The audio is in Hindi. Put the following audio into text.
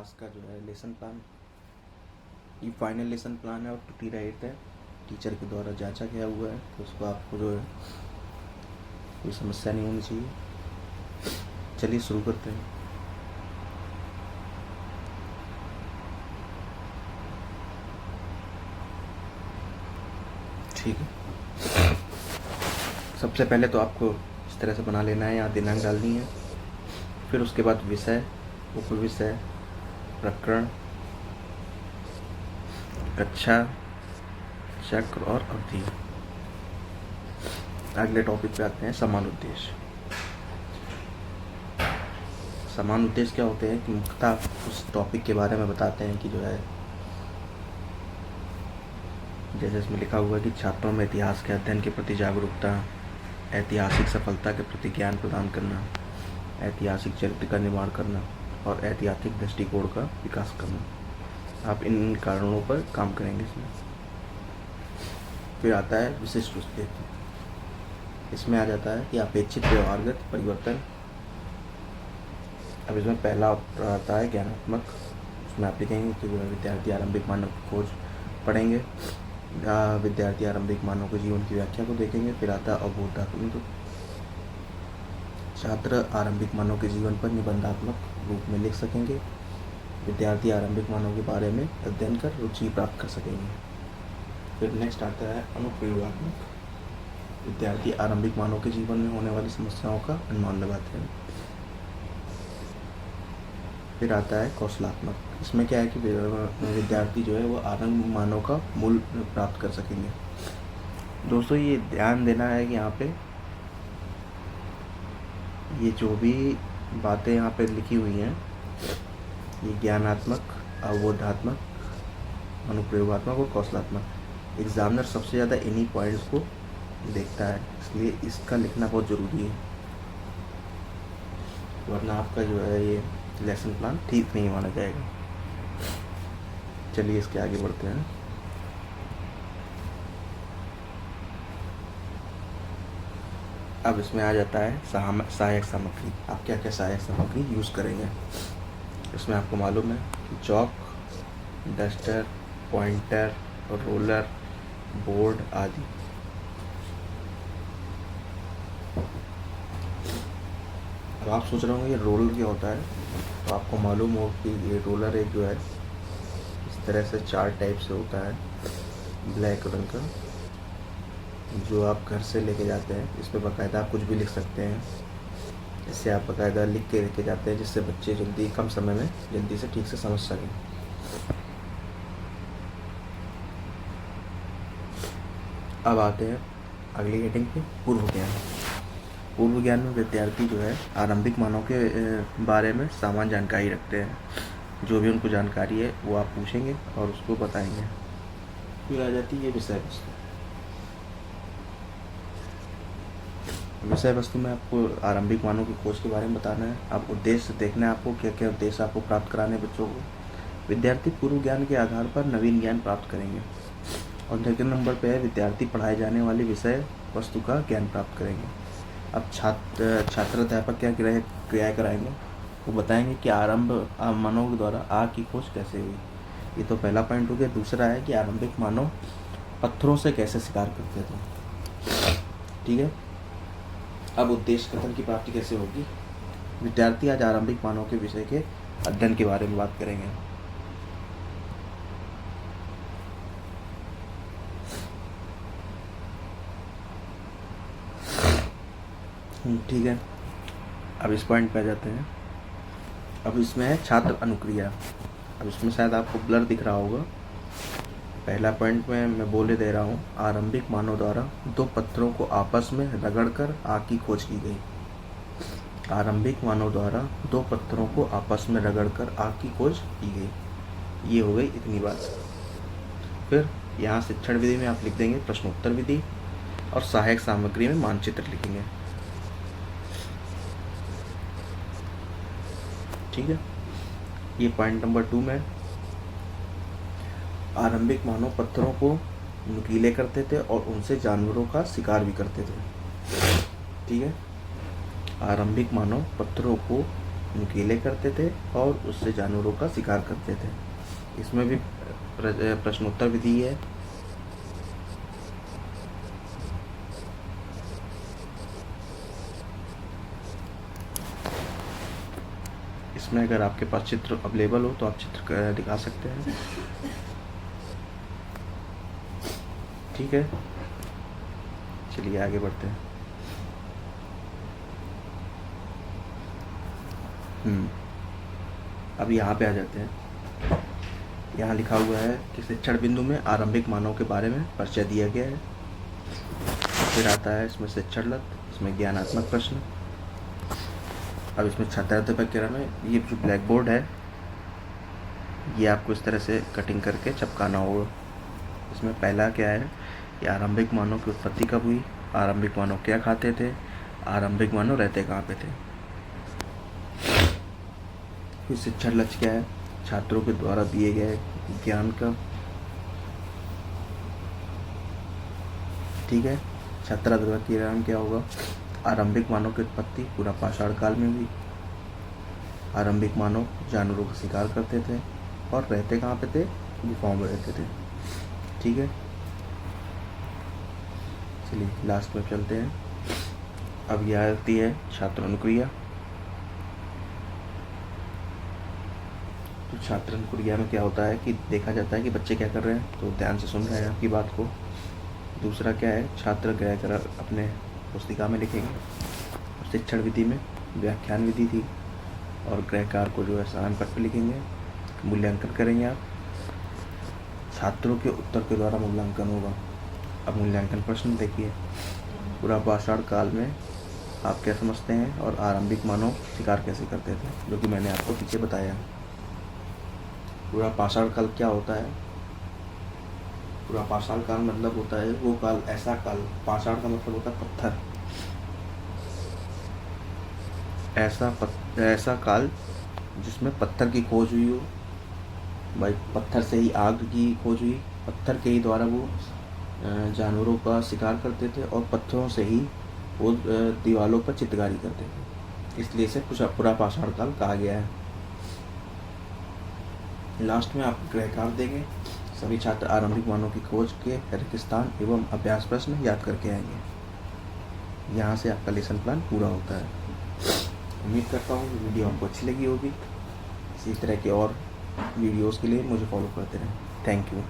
इतिहास का जो है लेसन प्लान, ये फाइनल लेसन प्लान है और टूटी रहित है, टीचर के द्वारा जांचा गया हुआ है, तो उसको आपको जो है कोई समस्या नहीं होनी चाहिए। चलिए शुरू करते हैं। ठीक है, सबसे पहले तो आपको इस तरह से बना लेना है, यहाँ दिनांक डालनी है, फिर उसके बाद विषय, उपविषय, प्रकरण, कक्षा, चक्र और अवधि। अगले टॉपिक पे आते हैं, समान उद्देश्य। समान उद्देश्य क्या होते हैं कि मुख्यतः उस टॉपिक के बारे में बताते हैं कि जो है, जैसे इसमें लिखा हुआ है कि छात्रों में इतिहास के अध्ययन के प्रति जागरूकता, ऐतिहासिक सफलता के प्रति ज्ञान प्रदान करना, ऐतिहासिक चरित्र का निर्माण करना और ऐतिहासिक दृष्टिकोण का विकास करना। आप इन कारणों पर काम करेंगे इसमें। फिर आता है विशिष्ट उद्देश्य। इसमें आ जाता है कि अपेक्षित व्यवहारगत परिवर्तन। अब इसमें पहला आता है ज्ञानात्मक। उसमें आप लिखेंगे कि विद्यार्थी आरंभिक मानव की खोज पढ़ेंगे, विद्यार्थी आरंभिक मानव के जीवन की व्याख्या को देखेंगे। फिर आता है अवबोधात्मक। छात्र आरंभिक मानव के जीवन पर निबंधात्मक रूप में लिख सकेंगे। विद्यार्थी आरंभिक मानव के बारे में अध्ययन कर रुचि प्राप्त कर सकेंगे। फिर नेक्स्ट आता है अनुप्रयोगात्मक। विद्यार्थी आरंभिक मानव के जीवन में होने वाली समस्याओं का अनुमान लगाते हैं। फिर आता है कौशलात्मक। इसमें क्या है कि विद्यार्थी जो है वो आरंभिक मानव का मूल्य प्राप्त कर सकेंगे। दोस्तों ये ध्यान देना है कि यहाँ पे ये जो भी बातें यहाँ पे लिखी हुई हैं, ये ज्ञानात्मक, अवबोधात्मक, अनुप्रयोगात्मक और कौशलात्मक, एग्जामिनर सबसे ज़्यादा इन्हीं पॉइंट्स को देखता है, इसलिए इसका लिखना बहुत ज़रूरी है, वरना आपका जो है ये लेसन प्लान ठीक नहीं माना जाएगा। चलिए इसके आगे बढ़ते हैं। अब इसमें आ जाता है सहायक सामग्री। आप क्या क्या सहायक सामग्री यूज़ करेंगे। इसमें आपको मालूम है कि chalk, duster, pointer, roller, board आदि। अब आप सोच रहे होंगे ये रोलर क्या होता है, तो आपको मालूम हो कि ये रोलर एक जो है इस तरह से 4 टाइप से होता है, ब्लैक रंग का, जो आप घर से लेके जाते हैं। इस पर बाकायदा आप कुछ भी लिख सकते हैं। इससे आप बाकायदा लिख के लेके जाते हैं, जिससे बच्चे जल्दी कम समय में जल्दी से ठीक से समझ सकें। अब आते हैं अगली हेडिंग पे, पूर्व ज्ञान। पूर्व ज्ञान में विद्यार्थी जो है आरंभिक मानव के बारे में सामान्य जानकारी रखते हैं। जो भी उनको जानकारी है वो आप पूछेंगे और उसको बताएंगे। फिर आ जाती है विषय वस्तु। विषय वस्तु में आपको आरंभिक मानव की खोज के बारे में बताना है। अब उद्देश्य देखना है आपको, क्या क्या उद्देश्य आपको प्राप्त कराने बच्चों को। विद्यार्थी पूर्व ज्ञान के आधार पर नवीन ज्ञान प्राप्त करेंगे। और सेकंड नंबर पे है विद्यार्थी पढ़ाए जाने वाले विषय वस्तु का ज्ञान प्राप्त करेंगे। अब छात्र अध्यापक क्या क्रिया कराएंगे, वो बताएंगे कि आरंभ मानव के द्वारा आग की खोज कैसे हुई। ये तो पहला पॉइंट हो गया। दूसरा है कि आरंभिक मानव पत्थरों से कैसे शिकार करते थे। ठीक है, अब उद्देश्य कथन की प्राप्ति कैसे होगी। विद्यार्थी आज आरंभिक मानव के विषय के अध्ययन के बारे में बात करेंगे। ठीक है, अब इस पॉइंट पे आ जाते हैं। अब इसमें है छात्र अनुक्रिया। अब इसमें शायद आपको ब्लर दिख रहा होगा। पहला पॉइंट में मैं बोले दे रहा हूँ, आरंभिक मानव द्वारा 2 पत्थरों को आपस में रगड़कर आग की खोज की गई। आरंभिक मानव द्वारा 2 पत्थरों को आपस में रगड़कर आग की खोज की गई। ये हो गई इतनी बात। फिर यहाँ शिक्षण विधि में आप लिख देंगे प्रश्नोत्तर विधि, और सहायक सामग्री में मानचित्र लिखेंगे। ठीक है, ये पॉइंट नंबर 2 में आरंभिक मानव पत्थरों को नुकीले करते थे और उनसे जानवरों का शिकार भी करते थे। ठीक है, आरंभिक मानव पत्थरों को नुकीले करते थे और उससे जानवरों का शिकार करते थे। इसमें भी प्रश्नोत्तर विधि है। इसमें अगर आपके पास चित्र अवेलेबल हो तो आप चित्र दिखा सकते हैं। ठीक है, चलिए आगे बढ़ते हैं। अब यहाँ पे आ जाते हैं। यहाँ लिखा हुआ है कि शिक्षण बिंदु में आरंभिक मानव के बारे में परिचय दिया गया है। फिर आता है इसमें शिक्षण लत, इसमें ज्ञानात्मक प्रश्न। अब इसमें छात्राध्यापक में ये जो ब्लैक बोर्ड है ये आपको इस तरह से कटिंग करके चिपकाना होगा। इसमें पहला क्या है कि आरंभिक मानव की उत्पत्ति कब हुई, आरंभिक मानव क्या खाते थे, आरंभिक मानव रहते कहाँ पे थे। फिर शिक्षण लक्ष्य क्या है, छात्रों के द्वारा दिए गए ज्ञान का। ठीक है, छात्राध्यापक की नाम क्या होगा, आरंभिक मानव की उत्पत्ति पूरा पाषाण काल में हुई। आरंभिक मानव जानवरों का शिकार करते थे और रहते कहाँ पे थे, गुफाओं में रहते थे। ठीक है, चलिए लास्ट में चलते हैं। अब यह आती है छात्र अनुक्रिया। तो छात्र अनुक्रिया में क्या होता है कि देखा जाता है कि बच्चे क्या कर रहे हैं, तो ध्यान से सुन रहे हैं आपकी बात को। दूसरा क्या है, छात्र गृह कर अपने पुस्तिका में लिखेंगे। शिक्षण विधि में व्याख्यान विधि थी और गृहकार को जो है सारण पट पर लिखेंगे। मूल्यांकन करेंगे आप, छात्रों के उत्तर के द्वारा मूल्यांकन होगा। अब मूल्यांकन प्रश्न देखिए, पूरा पाषाण काल में आप क्या समझते हैं और आरंभिक मानव शिकार कैसे करते थे, जो कि मैंने आपको पीछे बताया। पूरा पाषाण काल क्या होता है, पूरा पाषाण काल मतलब होता है वो काल, ऐसा काल, पाषाण का मतलब होता है पत्थर, ऐसा काल जिसमें पत्थर की खोज हुई हो। भाई पत्थर से ही आग की खोज हुई, पत्थर के ही द्वारा वो जानवरों का शिकार करते थे और पत्थरों से ही वो दीवारों पर चित्रकारी करते थे, इसलिए इसे पूरा पाषाण काल कहा गया है। लास्ट में आप गृहकार देंगे। सभी छात्र आरंभिक मानव की खोज के रेगिस्तान एवं अभ्यास प्रश्न याद करके आएंगे। यहाँ से आपका लेसन प्लान पूरा होता है। उम्मीद करता हूँ कि वीडियो आपको अच्छी लगी होगी। इसी तरह के और वीडियोस के लिए मुझे फॉलो करते रहें। Thank you.